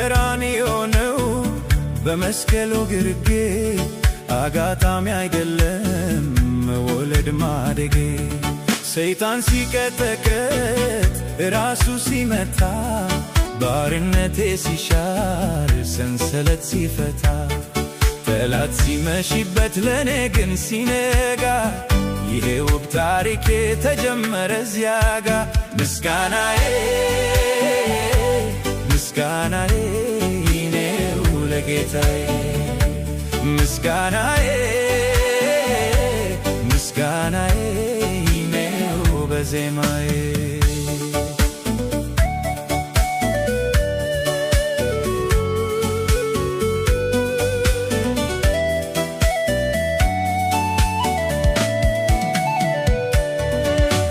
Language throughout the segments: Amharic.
በቀራንዮ ነው በመስቀሉ ግርጌ አጋጣሚ አይደለም መወለድ ማደጌ ሰይጣን ሲቀጠቀጥ ራሱ ሲመታ ባርነቴ ሲሻር ሰንሰለት ሲፈታ ጠላት ሲመሽበት ለኔ ግን ሲነጋ ይሄ ውብ ታሪኬ ተጀመረ እዚያጋ ምስጋናዬ ምስጋናዬ ይኔው ለጌታዬ ምስጋናዬ ምስጋናዬ ይኔው በዜማዬ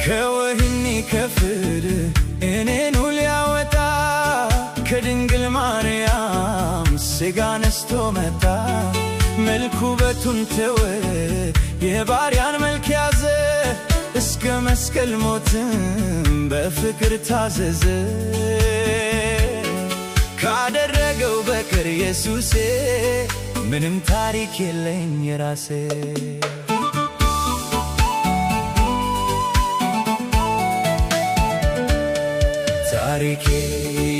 ከወህኒ ከፍል እኔኑ ሊያወጣ ከድንግል ማርያም ሥጋ ነስቶ መጣ መልኩ ውበቱን ተወ የባሪያን መልክ ያዘ እስከ መስቀል ሞትም በፍቅር ታዘዘ ካደረገው በቀር ኢየሱሴ ምንም ታሪክ የለኝ የራሴ ታሪኬ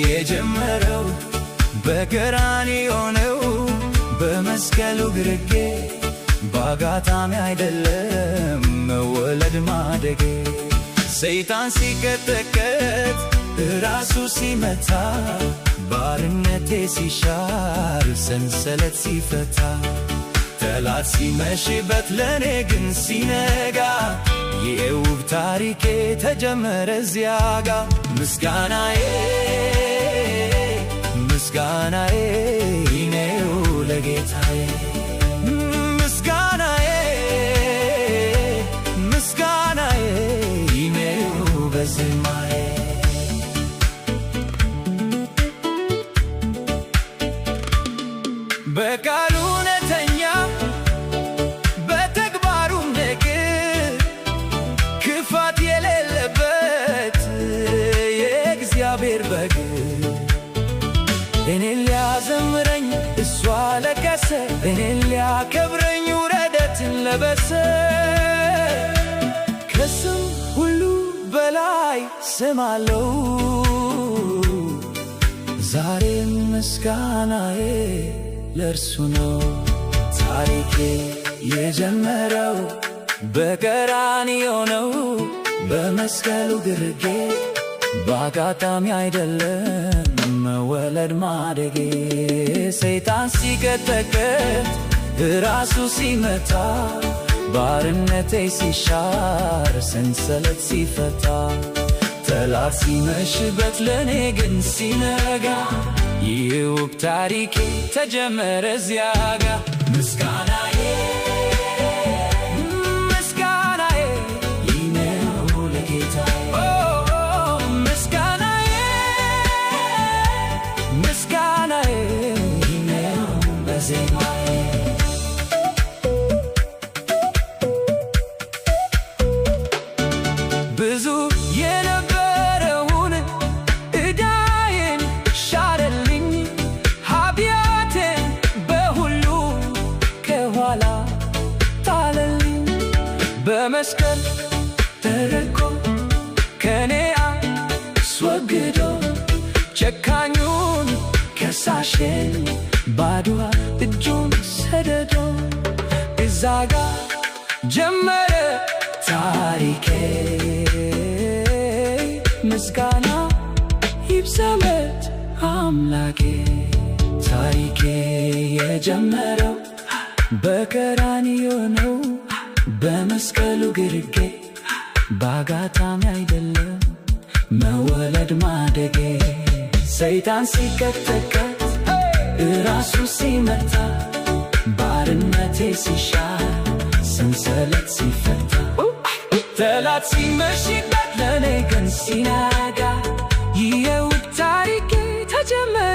የጀመረው በቀራንዮ ነው በመስቀሉ ግርጌ በአጋጣሚ አይደለም መወለድ ማደጌ ሰይጣን ሲቀጠቀጥ ራሱ ሲመታ ባርነቴ ሲሻር ሰንሰለት ሲፈታ ጠላት ሲመሽበት ለኔ ግን ሲነጋ የውብ ታሪኬ ተጀመረ እዚያጋ ምስጋናዬ ምስጋናዬ ይኔው ለጌታዬ ምስጋናዬ ምስጋናዬ ይኔው በዜማዬ በቃሉ እውነተኛ በተግባሩም ደግ ክፋት የሌለበት የእግዚአብሔር በግ እኔን ሊያዘምረኝ እሱ አለቀሰ እኔን ሊያከብረኝ ውረደትን ለበሰ ከስም ሁሉ በላይ ስም አለው ዛሬም ምስጋናዬ ለእርሱ ነው ታሪኬ የጀመረው በቀራንዮ ነው በመስቀሉ ግርጌ በአጋጣሚ አይደለም መወለድ ማደጌ ሰይጣን ሲቀጠቀጥ ራሱ ሲመታ ባርነቴ ሲሻር ሰንሰለት ሲፈታ ጠላት ሲመሽበት ለኔ ግን ሲነጋ ይህ ውብ ታሪኬ ተጀመረ እዚያጋ ምስጋናዬ ምስጋናዬ ይኔው ለጌታዬ ምስጋናዬ ምስጋናዬ ይኔው በዜማዬ ብዙ የነበረውን ዕዳዬን ሻረልኝ ኃጢአቴን በሁሉ ከኋላ ጣለልኝ በመስቀል ተረኮ ከኔ አስወግዶ ጨካኙን ከሳሼን ባዶ እጁን ሰደዶ እዛጋ ጀመረ ታሪኬ ምስጋና ይብዛለት አምላኬ ታሪኬ የጀመረው በቀራንዮ ነው በመስቀሉ ግርጌ በአጋጣሚ አይደለም መወለድ ማደጌ ሰይጣን ሲቀጠቀጥ ራሱ ሲመታ ባርነቴ ሲሻር ሰንሰለት ሲፈታ ጠላት ሲመሽበት ለኔ ግን ሲነጋ ይህ ውብ ታሪኬ ተጀመረ